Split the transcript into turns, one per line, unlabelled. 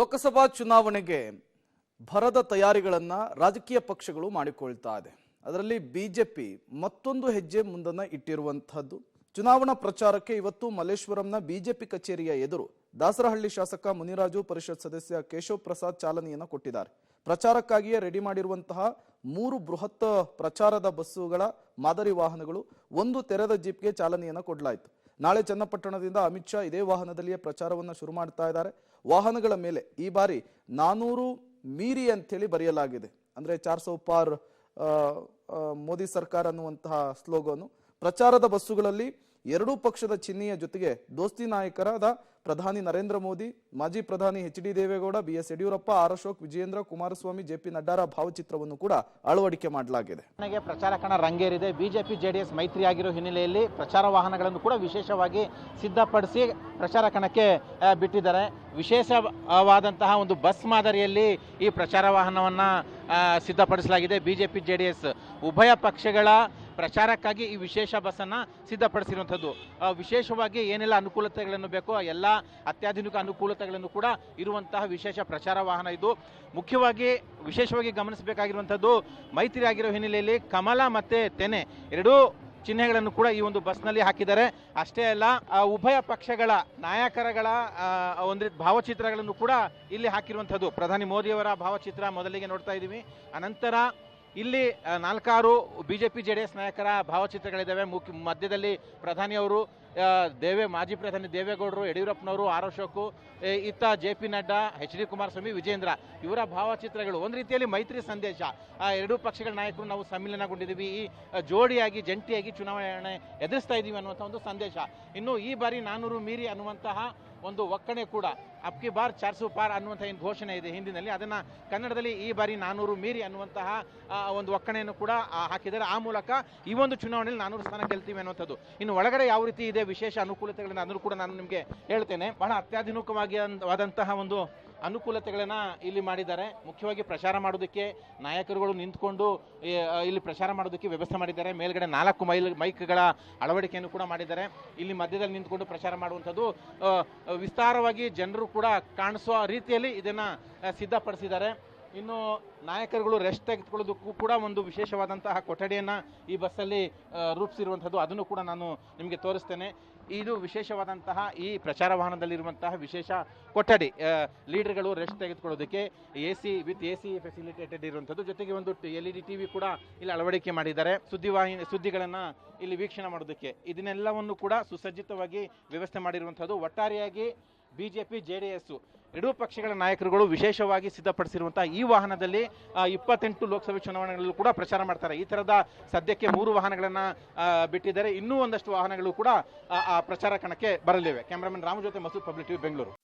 ಲೋಕಸಭಾ ಚುನಾವಣೆಗೆ ಭರದ ತಯಾರಿಗಳನ್ನು ರಾಜಕೀಯ ಪಕ್ಷಗಳು ಮಾಡಿಕೊಳ್ತಾ ಇದೆ. ಅದರಲ್ಲಿ ಬಿಜೆಪಿ ಮತ್ತೊಂದು ಹೆಜ್ಜೆ ಮುಂದನ್ನು ಇಟ್ಟಿರುವಂತಹದ್ದು. ಚುನಾವಣಾ ಪ್ರಚಾರಕ್ಕೆ ಇವತ್ತು ಮಲ್ಲೇಶ್ವರಂನ ಬಿಜೆಪಿ ಕಚೇರಿಯ ಎದುರು ದಾಸರಹಳ್ಳಿ ಶಾಸಕ ಮುನಿರಾಜು, ಪರಿಷತ್ ಸದಸ್ಯ ಕೇಶವ್ ಪ್ರಸಾದ್ ಚಾಲನೆಯನ್ನು ಕೊಟ್ಟಿದ್ದಾರೆ. ಪ್ರಚಾರಕ್ಕಾಗಿಯೇ ರೆಡಿ ಮಾಡಿರುವಂತಹ 3 ಬೃಹತ್ ಪ್ರಚಾರದ ಬಸ್ಸುಗಳ ಮಾದರಿ ವಾಹನಗಳು, ಒಂದು ತೆರೆದ ಜೀಪ್ಗೆ ಚಾಲನೆಯನ್ನು ಕೊಡಲಾಯಿತು. ನಾಳೆ ಚನ್ನಪಟ್ಟಣದಿಂದ ಅಮಿತ್ ಶಾ ಇದೇ ವಾಹನದಲ್ಲಿಯೇ ಪ್ರಚಾರವನ್ನು ಶುರು ಮಾಡ್ತಾ ಇದ್ದಾರೆ. ವಾಹನಗಳ ಮೇಲೆ ಈ ಬಾರಿ 400 ಮೀರಿ ಅಂತೇಳಿ ಬರೆಯಲಾಗಿದೆ. ಅಂದರೆ 400 ಪಾರ್ ಮೋದಿ ಸರ್ಕಾರ ಅನ್ನುವಂತಹ ಸ್ಲೋಗನು. ಪ್ರಚಾರದ ಬಸ್ಸುಗಳಲ್ಲಿ ಎರಡೂ ಪಕ್ಷದ ಚಿಹ್ನೆಯ ಜೊತೆಗೆ ದೋಸ್ತಿ ನಾಯಕರಾದ ಪ್ರಧಾನಿ ನರೇಂದ್ರ ಮೋದಿ, ಮಾಜಿ ಪ್ರಧಾನಿ H D Devegowda, BS Yediyurappa, R Ashok, Vijayendra, Kumaraswamy, JP ನಡ್ಡಾರ ಭಾವಚಿತ್ರವನ್ನು ಕೂಡ ಅಳವಡಿಕೆ ಮಾಡಲಾಗಿದೆ.
ಪ್ರಚಾರ ಕಣ ರಂಗೇರಿದೆ. ಬಿಜೆಪಿ ಜೆಡಿಎಸ್ ಮೈತ್ರಿಯಾಗಿರೋ ಹಿನ್ನೆಲೆಯಲ್ಲಿ ಪ್ರಚಾರ ವಾಹನಗಳನ್ನು ಕೂಡ ವಿಶೇಷವಾಗಿ ಸಿದ್ಧಪಡಿಸಿ ಪ್ರಚಾರ ಕಣಕ್ಕೆ ಬಿಟ್ಟಿದ್ದಾರೆ. ವಿಶೇಷವಾದಂತಹ ಒಂದು ಬಸ್ ಮಾದರಿಯಲ್ಲಿ ಈ ಪ್ರಚಾರ ವಾಹನವನ್ನ ಸಿದ್ಧಪಡಿಸಲಾಗಿದೆ. ಬಿಜೆಪಿ ಜೆಡಿಎಸ್ ಉಭಯ ಪಕ್ಷಗಳ ಪ್ರಚಾರಕ್ಕಾಗಿ ಈ ವಿಶೇಷ ಬಸ್ಸನ್ನು ಸಿದ್ಧಪಡಿಸಿರುವಂಥದ್ದು. ವಿಶೇಷವಾಗಿ ಏನೆಲ್ಲ ಅನುಕೂಲತೆಗಳನ್ನು ಬೇಕೋ ಎಲ್ಲ ಅತ್ಯಾಧುನಿಕ ಅನುಕೂಲತೆಗಳನ್ನು ಕೂಡ ಇರುವಂತಹ ವಿಶೇಷ ಪ್ರಚಾರ ವಾಹನ ಇದು. ಮುಖ್ಯವಾಗಿ ವಿಶೇಷವಾಗಿ ಗಮನಿಸಬೇಕಾಗಿರುವಂಥದ್ದು, ಮೈತ್ರಿ ಆಗಿರೋ ಹಿನ್ನೆಲೆಯಲ್ಲಿ ಕಮಲ ಮತ್ತು ತೆನೆ ಎರಡೂ ಚಿಹ್ನೆಗಳನ್ನು ಕೂಡ ಈ ಒಂದು ಬಸ್ನಲ್ಲಿ ಹಾಕಿದ್ದಾರೆ. ಅಷ್ಟೇ ಅಲ್ಲ, ಉಭಯ ಪಕ್ಷಗಳ ನಾಯಕರುಗಳ ಒಂದು ಭಾವಚಿತ್ರಗಳನ್ನು ಕೂಡ ಇಲ್ಲಿ ಹಾಕಿರುವಂಥದ್ದು. ಪ್ರಧಾನಿ ಮೋದಿಯವರ ಭಾವಚಿತ್ರ ಮೊದಲಿಗೆ ನೋಡ್ತಾ ಇದ್ದೀವಿ. ಅನಂತರ ಇಲ್ಲಿ 4-6 ಬಿಜೆಪಿ ಜೆಡಿಎಸ್ ನಾಯಕರ ಭಾವಚಿತ್ರಗಳಿದ್ದಾವೆ. ಮಧ್ಯದಲ್ಲಿ ಪ್ರಧಾನಿಯವರು, ಮಾಜಿ ಪ್ರಧಾನಿ ದೇವೇಗೌಡರು, ಯಡಿಯೂರಪ್ಪನವರು, ಆರ್ ಅಶೋಕ್, ಇತ್ತ JP ನಡ್ಡಾ, HD ಕುಮಾರಸ್ವಾಮಿ, ವಿಜೇಂದ್ರ ಇವರ ಭಾವಚಿತ್ರಗಳು. ಒಂದು ರೀತಿಯಲ್ಲಿ ಮೈತ್ರಿ ಸಂದೇಶ. ಎರಡೂ ಪಕ್ಷಗಳ ನಾಯಕರು ನಾವು ಸಮ್ಮಿಲನಗೊಂಡಿದ್ದೀವಿ, ಈ ಜೋಡಿಯಾಗಿ ಜಂಟಿಯಾಗಿ ಚುನಾವಣೆ ಎದುರಿಸ್ತಾ ಇದ್ದೀವಿ ಅನ್ನುವಂಥ ಒಂದು ಸಂದೇಶ. ಇನ್ನು ಈ ಬಾರಿ 400 ಮೀರಿ ಅನ್ನುವಂತಹ ಒಂದು ಒಕ್ಕಣೆ ಕೂಡ, ಅಬ್ಕಿ ಬಾರ್ 400 ಪಾರ್ ಅನ್ನುವಂಥ ಏನು ಘೋಷಣೆ ಇದೆ ಹಿಂದಿನಲ್ಲಿ, ಅದನ್ನು ಕನ್ನಡದಲ್ಲಿ ಈ ಬಾರಿ 400 ಮೀರಿ ಅನ್ನುವಂತಹ ಒಂದು ಒಕ್ಕಣೆಯನ್ನು ಕೂಡ ಹಾಕಿದ್ದಾರೆ. ಆ ಮೂಲಕ ಈ ಒಂದು ಚುನಾವಣೆಯಲ್ಲಿ 400 ಸ್ಥಾನ ಗೆಲ್ತೀವಿ ಅನ್ನುವಂಥದ್ದು. ಇನ್ನು ಒಳಗಡೆ ಯಾವ ರೀತಿ ಇದೆ, ವಿಶೇಷ ಅನುಕೂಲತೆಗಳನ್ನು ಅದನ್ನು ಕೂಡ ನಾನು ನಿಮಗೆ ಹೇಳ್ತೇನೆ. ಬಹಳ ಅತ್ಯಾಧುನಿಕವಾದಂತಹ ಒಂದು ಅನುಕೂಲತೆಗಳನ್ನು ಇಲ್ಲಿ ಮಾಡಿದ್ದಾರೆ. ಮುಖ್ಯವಾಗಿ ಪ್ರಚಾರ ಮಾಡೋದಕ್ಕೆ ನಾಯಕರುಗಳು ನಿಂತ್ಕೊಂಡು ಇಲ್ಲಿ ಪ್ರಚಾರ ಮಾಡೋದಕ್ಕೆ ವ್ಯವಸ್ಥೆ ಮಾಡಿದ್ದಾರೆ. ಮೇಲ್ಗಡೆ 4 ಮೈಕ್ಗಳ ಅಳವಡಿಕೆಯನ್ನು ಕೂಡ ಮಾಡಿದ್ದಾರೆ. ಇಲ್ಲಿ ಮಧ್ಯದಲ್ಲಿ ನಿಂತ್ಕೊಂಡು ಪ್ರಚಾರ ಮಾಡುವಂಥದ್ದು ವಿಸ್ತಾರವಾಗಿ ಜನರು ಕೂಡ ಕಾಣಿಸುವ ರೀತಿಯಲ್ಲಿ ಇದನ್ನು ಸಿದ್ಧಪಡಿಸಿದ್ದಾರೆ. ಇನ್ನು ನಾಯಕರುಗಳು ರೆಸ್ಟ್ ತೆಗೆದುಕೊಳ್ಳೋದಕ್ಕೂ ಕೂಡ ಒಂದು ವಿಶೇಷವಾದಂತಹ ಕೊಠಡಿಯನ್ನು ಈ ಬಸ್ಸಲ್ಲಿ ರೂಪಿಸಿರುವಂಥದ್ದು, ಅದನ್ನು ಕೂಡ ನಾನು ನಿಮಗೆ ತೋರಿಸ್ತೇನೆ. ಇದು ವಿಶೇಷವಾದಂತಹ ಈ ಪ್ರಚಾರ ವಾಹನದಲ್ಲಿರುವಂತಹ ವಿಶೇಷ ಕೊಠಡಿ. ಲೀಡರ್ಗಳು ರೆಸ್ಟ್ ತೆಗೆದುಕೊಳ್ಳೋದಕ್ಕೆ ವಿತ್ AC ಫೆಸಿಲಿಟೇಟೆಡ್ ಇರುವಂಥದ್ದು. ಜೊತೆಗೆ ಒಂದು LED TV ಕೂಡ ಇಲ್ಲಿ ಅಳವಡಿಕೆ ಮಾಡಿದ್ದಾರೆ. ಸುದ್ದಿಗಳನ್ನು ಇಲ್ಲಿ ವೀಕ್ಷಣೆ ಮಾಡೋದಕ್ಕೆ ಇದನ್ನೆಲ್ಲವನ್ನು ಕೂಡ ಸುಸಜ್ಜಿತವಾಗಿ ವ್ಯವಸ್ಥೆ ಮಾಡಿರುವಂಥದ್ದು. ಒಟ್ಟಾರೆಯಾಗಿ ಬಿಜೆಪಿ ಜೆಡಿಎಸ್ ಎರಡೂ ಪಕ್ಷಗಳ ನಾಯಕರುಗಳು ವಿಶೇಷವಾಗಿ ಸಿದ್ಧಪಡಿಸಿರುವಂತಹ ಈ ವಾಹನದಲ್ಲಿ 28 ಲೋಕಸಭೆ ಚುನಾವಣೆಗಳಲ್ಲೂ ಕೂಡ ಪ್ರಚಾರ ಮಾಡ್ತಾರೆ. ಈ ತರದ ಸದ್ಯಕ್ಕೆ 3 ವಾಹನಗಳನ್ನು ಬಿಟ್ಟಿದ್ದಾರೆ. ಇನ್ನೂ ಒಂದಷ್ಟು ವಾಹನಗಳು ಕೂಡ ಪ್ರಚಾರ ಕಣಕ್ಕೆ ಬರಲಿವೆ. ಕ್ಯಾಮರಾಮನ್ ರಾಮು ಜೊತೆ ಮಸೂದ್, ಪಬ್ಲಿಕ್ TV, ಬೆಂಗಳೂರು.